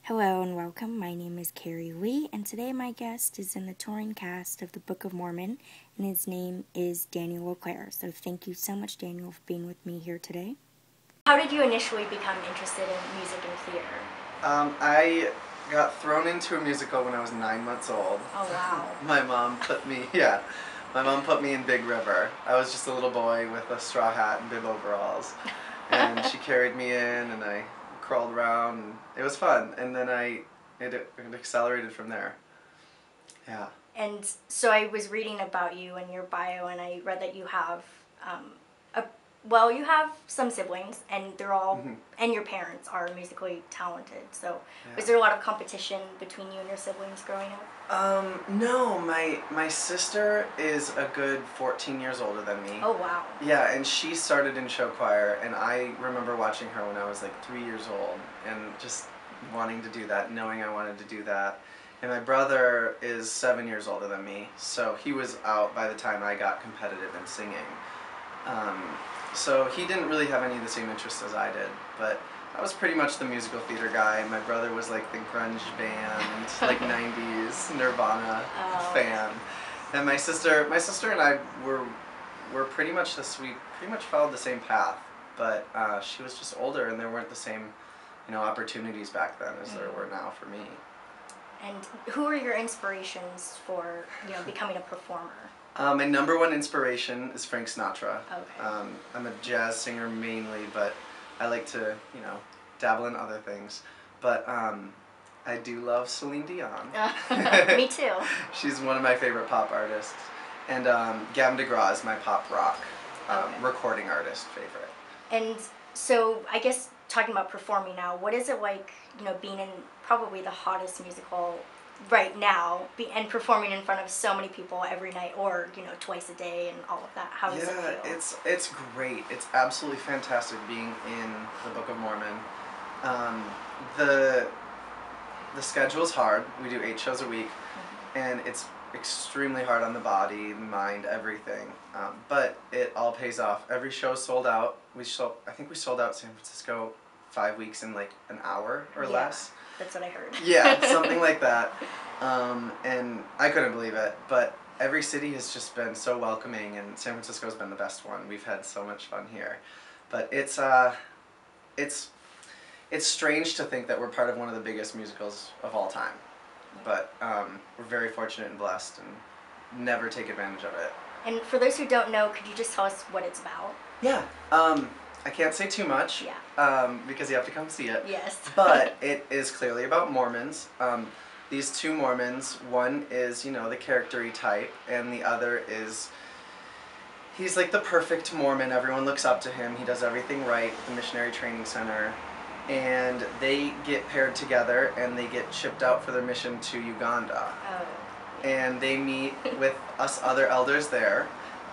Hello and welcome. My name is Carrie Lee, and today my guest is in the touring cast of the Book of Mormon, and his name is Daniel LeClaire. So thank you so much, Daniel, for being with me here today. How did you initially become interested in music and theater? I got thrown into a musical when I was 9 months old. Oh, wow. My mom put me in Big River. I was just a little boy with a straw hat and bib overalls. And she carried me in and I crawled around and it was fun. And then it accelerated from there. Yeah. And so I was reading about you and your bio, and I read that you have, you have some siblings, and they're all, and your parents are musically talented. So was there a lot of competition between you and your siblings growing up? No, my sister is a good 14 years older than me. Oh, wow. Yeah, and she started in show choir, and I remember watching her when I was like 3 years old, and just wanting to do that, knowing I wanted to do that. And my brother is 7 years older than me, so he was out by the time I got competitive in singing. So he didn't really have any of the same interests as I did, but I was pretty much the musical theater guy. My brother was like the grunge band, like 90s Nirvana fan. And my sister and I were pretty much we pretty much followed the same path, but she was just older and there weren't the same, opportunities back then as there were now for me. And who are your inspirations for, becoming a performer? My number one inspiration is Frank Sinatra. Okay. I'm a jazz singer mainly, but I like to, dabble in other things. But I do love Celine Dion. Me too. She's one of my favorite pop artists. And Gavin DeGraw is my pop rock recording artist favorite. And so I guess talking about performing now, what is it like, being in probably the hottest musical right now and performing in front of so many people every night, or twice a day and all of that? How does it feel? It's great. It's absolutely fantastic being in the Book of Mormon. The schedule's hard. We do 8 shows a week, and it's extremely hard on the body, the mind, everything. But it all pays off. Every show's sold out. I think we sold out San Francisco 5 weeks in like an hour or less. That's what I heard. Yeah, something like that. And I couldn't believe it. But every city has just been so welcoming, and San Francisco's been the best one. We've had so much fun here. But it's strange to think that we're part of one of the biggest musicals of all time. But we're very fortunate and blessed, and never take advantage of it. And for those who don't know, could you just tell us what it's about? Yeah. I can't say too much, because you have to come see it. Yes. But it is clearly about Mormons. These two Mormons, one is, the character-y type, and the other is, he's like the perfect Mormon. Everyone looks up to him. He does everything right at the Missionary Training Center. And they get paired together, and they get shipped out for their mission to Uganda. Oh. And they meet with us other elders there,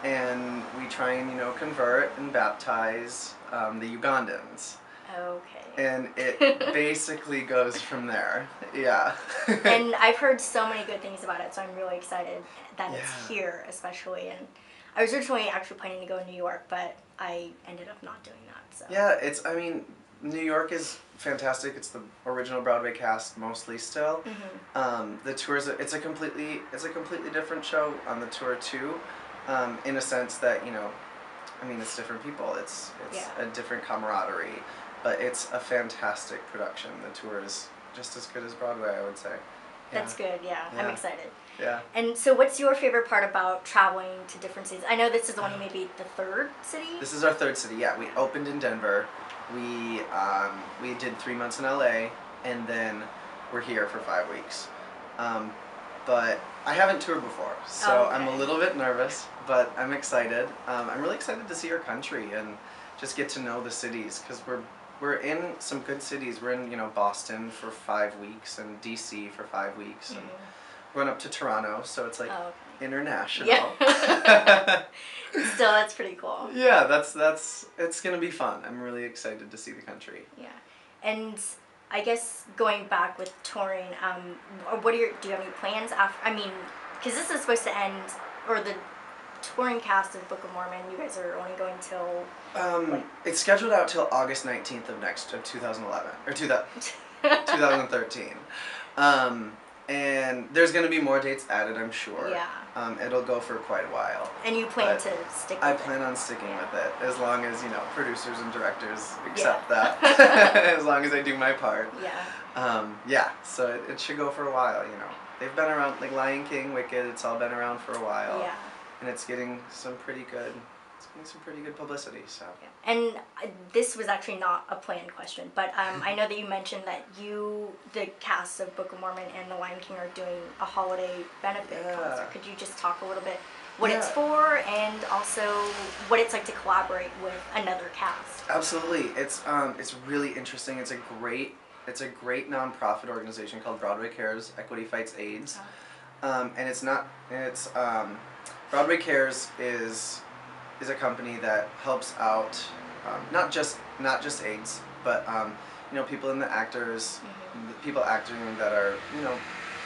and we try and, convert and baptize the Ugandans. Okay. And it basically goes from there. Yeah. And I've heard so many good things about it, so I'm really excited that it's here, especially. And I was originally actually planning to go to New York, but I ended up not doing that. So. Yeah, New York is fantastic. It's the original Broadway cast mostly still. The tours, it's a completely different show on the tour too, in a sense that it's different people. It's a different camaraderie, but it's a fantastic production. The tour is just as good as Broadway, I would say. Yeah. That's good. Yeah, I'm excited. Yeah. And so, what's your favorite part about traveling to different cities? I know this is only maybe the third city. This is our third city. Yeah, we opened in Denver. We did 3 months in LA, and then we're here for 5 weeks. But I haven't toured before, so I'm a little bit nervous, but I'm excited. I'm really excited to see our country and just get to know the cities, because we're in some good cities. We're in Boston for 5 weeks and DC for 5 weeks, and we're going up to Toronto, so it's like international. Yeah. Still, that's pretty cool. Yeah, it's gonna be fun. I'm really excited to see the country. Yeah, and I guess going back with touring, do you have any plans after? I mean, because this is supposed to end, or the touring cast of Book of Mormon, you guys are only going till... It's scheduled out till August 19th of 2011 or 2013. And there's going to be more dates added, I'm sure. Yeah. It'll go for quite a while. And you plan to stick with it? I plan on sticking with it, as long as, producers and directors accept Yeah. that. As long as I do my part. Yeah. So it should go for a while, They've been around, like Lion King, Wicked, it's all been around for a while. Yeah. And it's getting some pretty good publicity, so. Yeah. And this was actually not a planned question, but I know that you mentioned that the cast of Book of Mormon and The Lion King are doing a holiday benefit concert. Could you just talk a little bit what it's for, and also what it's like to collaborate with another cast? Absolutely. It's really interesting. It's a great nonprofit organization called Broadway Cares, Equity Fights AIDS. Broadway Cares is a company that helps out not just AIDS, but people in the actors, people acting that are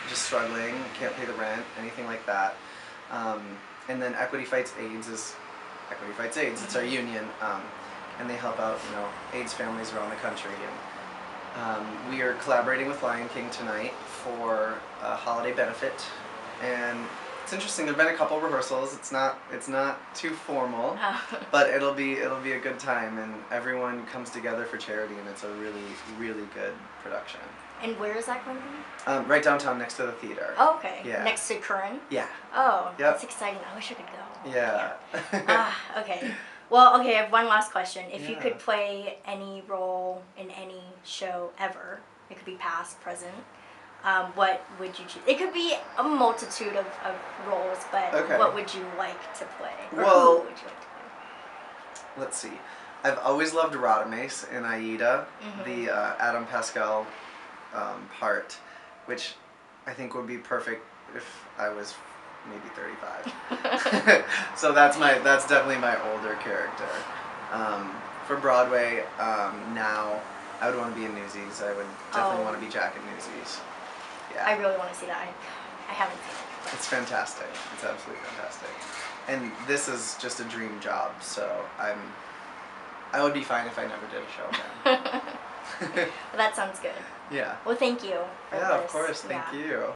just struggling, can't pay the rent, anything like that. And then Equity Fights AIDS is Equity Fights AIDS. It's our union, and they help out AIDS families around the country. And we are collaborating with Lion King tonight for a holiday benefit, and it's interesting. There've been a couple rehearsals. It's not too formal, but it'll be a good time, and everyone comes together for charity, and it's a really good production. And where is that going to be? Right downtown, next to the theater. Oh, okay. Yeah. Next to Curran? Yeah. Oh, Yep. That's exciting. I wish I could go. Yeah. Okay. Well, okay, I have one last question. If you Yeah. could play any role in any show ever, it could be past, present, what would you choose? It could be a multitude of roles, but what would you like to play? Or who would you like to play? Let's see. I've always loved Radames in Aida, the Adam Pascal part, which I think would be perfect if I was maybe 35. So that's definitely my older character. For Broadway, now I would want to be in Newsies. I would definitely want to be Jack in Newsies. Yeah. I really want to see that. I haven't seen it. It's fantastic. It's absolutely fantastic. And this is just a dream job, so I would be fine if I never did a show again. Well, that sounds good. Yeah. Well, thank you. Yeah, of course. Thank you.